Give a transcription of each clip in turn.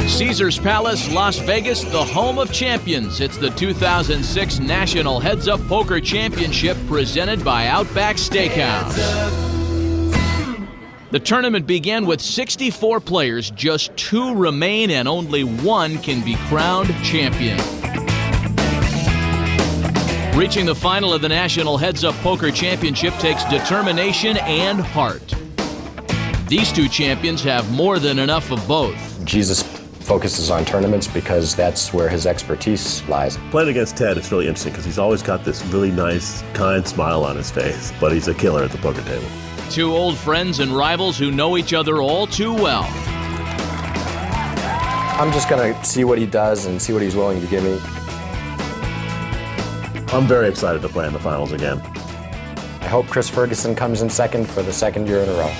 Caesars Palace, Las Vegas, the home of champions. It's the 2006 National Heads Up Poker Championship presented by Outback Steakhouse. The tournament began with 64 players. Just 2 remain and only 1 can be crowned champion. Reaching the final of the National Heads Up Poker Championship takes determination and heart. These 2 champions have more than enough of both. Jesus focuses on tournaments because that's where his expertise lies. Playing against Ted, it's really interesting because he's always got this really nice, kind smile on his face, but he's a killer at the poker table. 2 old friends and rivals who know each other all too well. I'm just going to see what he does and see what he's willing to give me. I'm very excited to play in the finals again. I hope Chris Ferguson comes in second for the 2nd year in a row.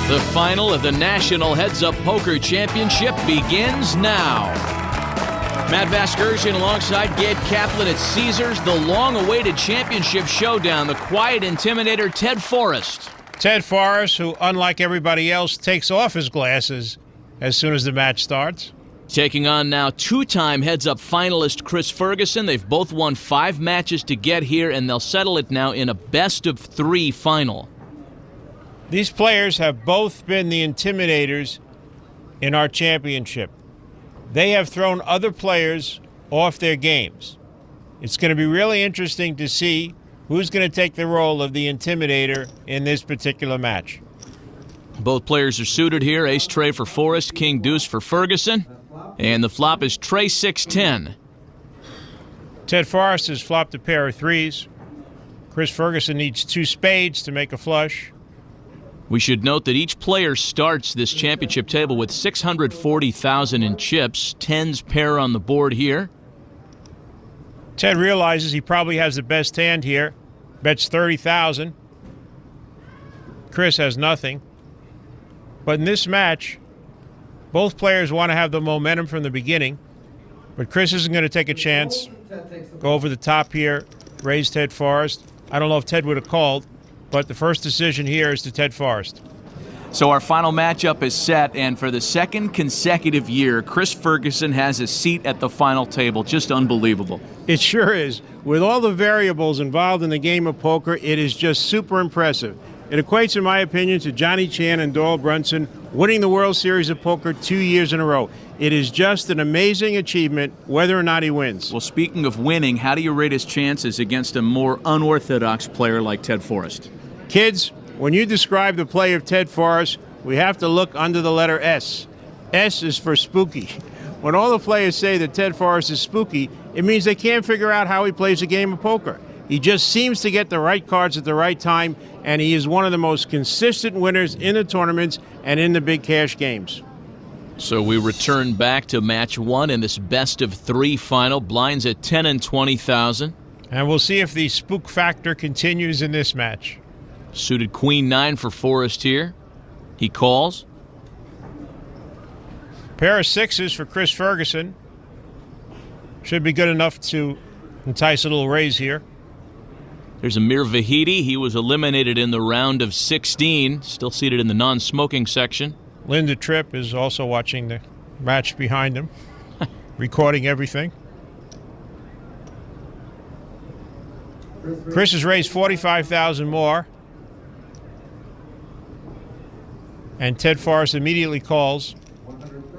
The final of the National Heads Up Poker Championship begins now. Matt Vasgersian alongside Gabe Kaplan at Caesars. The long-awaited championship showdown. The quiet intimidator Ted Forrest. Ted Forrest, who, unlike everybody else, takes off his glasses as soon as the match starts. Taking on now 2-time heads-up finalist Chris Ferguson. They've both won 5 matches to get here, and they'll settle it now in a best-of-3 final. These players have both been the intimidators in our championship. They have thrown other players off their games. It's going to be really interesting to see who's going to take the role of the intimidator in this particular match. Both players are suited here. Ace Trey for Forrest, King Deuce for Ferguson. And the flop is Trey 6-10. Ted Forrest has flopped a pair of 3s. Chris Ferguson needs 2 spades to make a flush. We should note that each player starts this championship table with $640,000 in chips. 10s pair on the board here. Ted realizes he probably has the best hand here. Bets $30,000. Chris has nothing. But in this match, both players want to have the momentum from the beginning. But Chris isn't going to take a chance. Go over the top here, raise Ted Forrest. I don't know if Ted would have called, but the first decision here is to Ted Forrest. So our final matchup is set, and for the 2nd consecutive year, Chris Ferguson has a seat at the final table. Just unbelievable. It sure is. With all the variables involved in the game of poker, it is just super impressive. It equates, in my opinion, to Johnny Chan and Doyle Brunson winning the World Series of Poker 2 years in a row. It is just an amazing achievement, whether or not he wins. Well, speaking of winning, how do you rate his chances against a more unorthodox player like Ted Forrest? Kids, when you describe the play of Ted Forrest, we have to look under the letter S. S is for spooky. When all the players say that Ted Forrest is spooky, it means they can't figure out how he plays a game of poker. He just seems to get the right cards at the right time, and he is one of the most consistent winners in the tournaments and in the big cash games. So we return back to match 1 in this best-of-3 final. Blinds at 10 and 20,000. And we'll see if the spook factor continues in this match. Suited Queen 9 for Forrest here. He calls. Pair of 6s for Chris Ferguson. Should be good enough to entice a little raise here. There's Amir Vahidi. He was eliminated in the round of 16. Still seated in the non-smoking section. Linda Tripp is also watching the match behind him, recording everything. Chris has raised $45,000 more. And Ted Forrest immediately calls.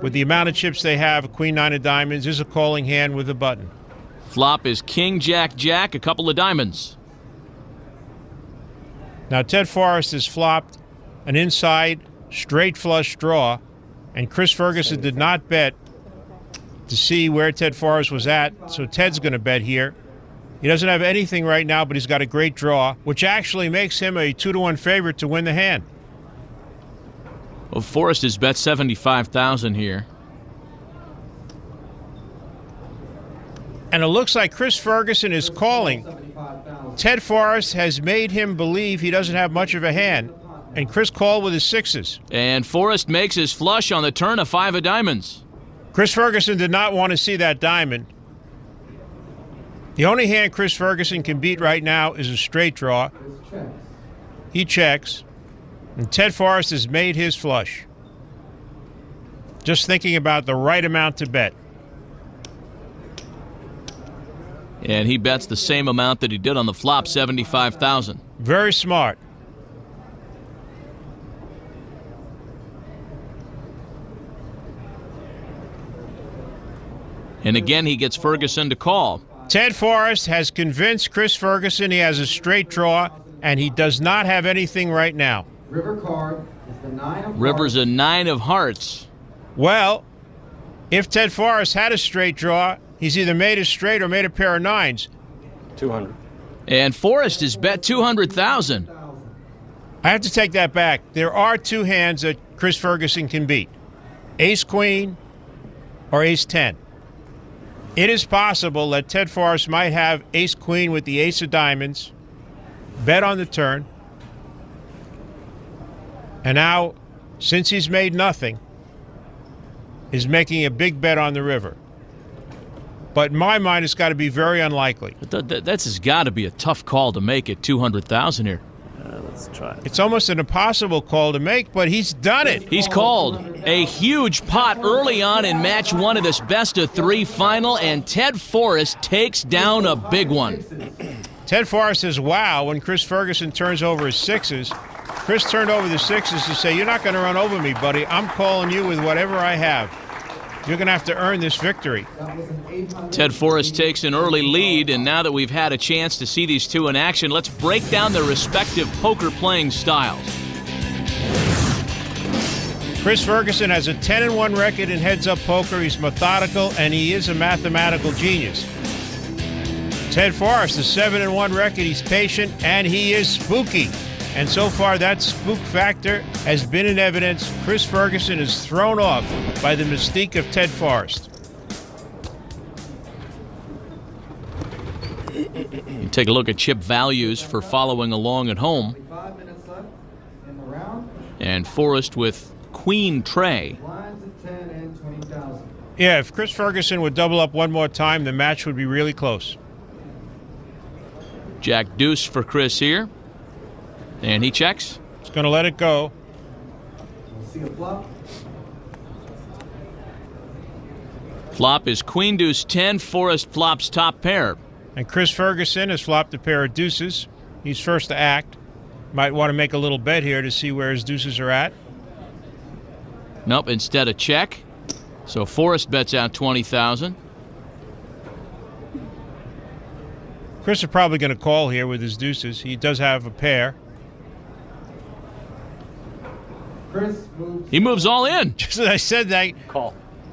With the amount of chips they have, Queen 9 of diamonds is a calling hand with a button. Flop is King Jack Jack, a couple of diamonds. Now Ted Forrest has flopped an inside straight flush draw, and Chris Ferguson did not bet to see where Ted Forrest was at, so Ted's going to bet here. He doesn't have anything right now, but he's got a great draw, which actually makes him a 2-to-1 favorite to win the hand. Well, Forrest has bet $75,000 here. And it looks like Chris Ferguson is calling. Ted Forrest has made him believe he doesn't have much of a hand, and Chris called with his 6s. And Forrest makes his flush on the turn of 5 of diamonds. Chris Ferguson did not want to see that diamond. The only hand Chris Ferguson can beat right now is a straight draw. He checks. And Ted Forrest has made his flush. Just thinking about the right amount to bet. And he bets the same amount that he did on the flop, $75,000. Very smart. And again, he gets Ferguson to call. Ted Forrest has convinced Chris Ferguson he has a straight draw, and he does not have anything right now. River card is the 9 of River's hearts. a 9 of hearts. Well, if Ted Forrest had a straight draw, he's either made a straight or made a pair of 9s. 200. And Forrest has bet $200,000. I have to take that back. There are 2 hands that Chris Ferguson can beat. Ace-Queen or Ace-10. It is possible that Ted Forrest might have Ace-Queen with the Ace of Diamonds, bet on the turn, and now, since he's made nothing, is making a big bet on the river. But in my mind, it's got to be very unlikely. That's has got to be a tough call to make at $200,000 here. Let's try it. It's almost an impossible call to make, but he's done it. He's called a huge pot early on in match 1 of this best-of-3 final, and Ted Forrest takes down a big one. Ted Forrest says, wow, when Chris Ferguson turns over his 6s. Chris turned over the 6s to say, you're not going to run over me, buddy. I'm calling you with whatever I have. You're going to have to earn this victory. Ted Forrest takes an early lead, and now that we've had a chance to see these two in action, let's break down their respective poker playing styles. Chris Ferguson has a 10-1 record in heads-up poker. He's methodical, and he is a mathematical genius. Ted Forrest, a 7-1 record. He's patient, and he is spooky. And so far, that spook factor has been in evidence. Chris Ferguson is thrown off by the mystique of Ted Forrest. You take a look at chip values for following along at home. 5 minutes left in the round. And Forrest with Queen Tray. Lines of 10 and 20,000. Yeah, if Chris Ferguson would double up one more time, the match would be really close. Jack Deuce for Chris here. And he checks. He's going to let it go. We'll see a flop. Flop is Queen Deuce 10. Forrest flops top pair. And Chris Ferguson has flopped a pair of deuces. He's first to act. Might want to make a little bet here to see where his deuces are at. Nope, instead a check. So Forrest bets out 20,000. Chris is probably going to call here with his deuces. He does have a pair. Chris moves. He moves all in. Just as I said that,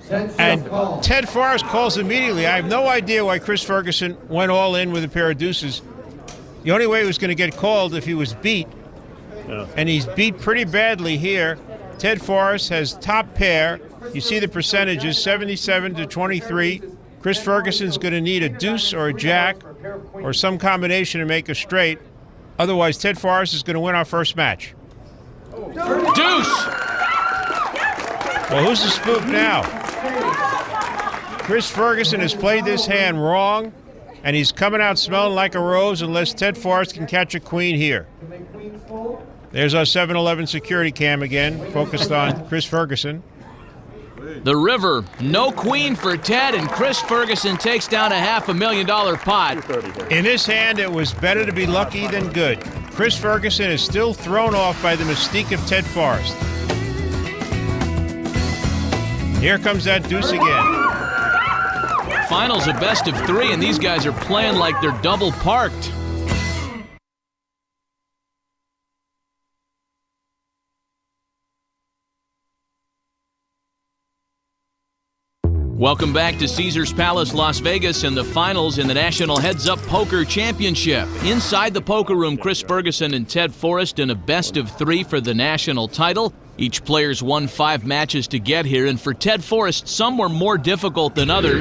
Ted and call. Ted Forrest calls immediately. I have no idea why Chris Ferguson went all in with a pair of deuces. The only way he was going to get called if he was beat. Yeah. And he's beat pretty badly here. Ted Forrest has top pair. You see the percentages, 77 to 23. Chris Ferguson's going to need a deuce or a jack or some combination to make a straight. Otherwise, Ted Forrest is going to win our first match. Deuce! Well, who's the spook now? Chris Ferguson has played this hand wrong, and he's coming out smelling like a rose unless Ted Forrest can catch a queen here. There's our 7-Eleven security cam again, focused on Chris Ferguson. The river, no queen for Ted, and Chris Ferguson takes down a $500,000 pot. In this hand, it was better to be lucky than good. Chris Ferguson is still thrown off by the mystique of Ted Forrest. Here comes that deuce again. Finals a best of 3, and these guys are playing like they're double parked. Welcome back to Caesars Palace, Las Vegas, and the finals in the National Heads Up Poker Championship. Inside the poker room, Chris Ferguson and Ted Forrest in a best of 3 for the national title. Each player's won 5 matches to get here, and for Ted Forrest, some were more difficult than others.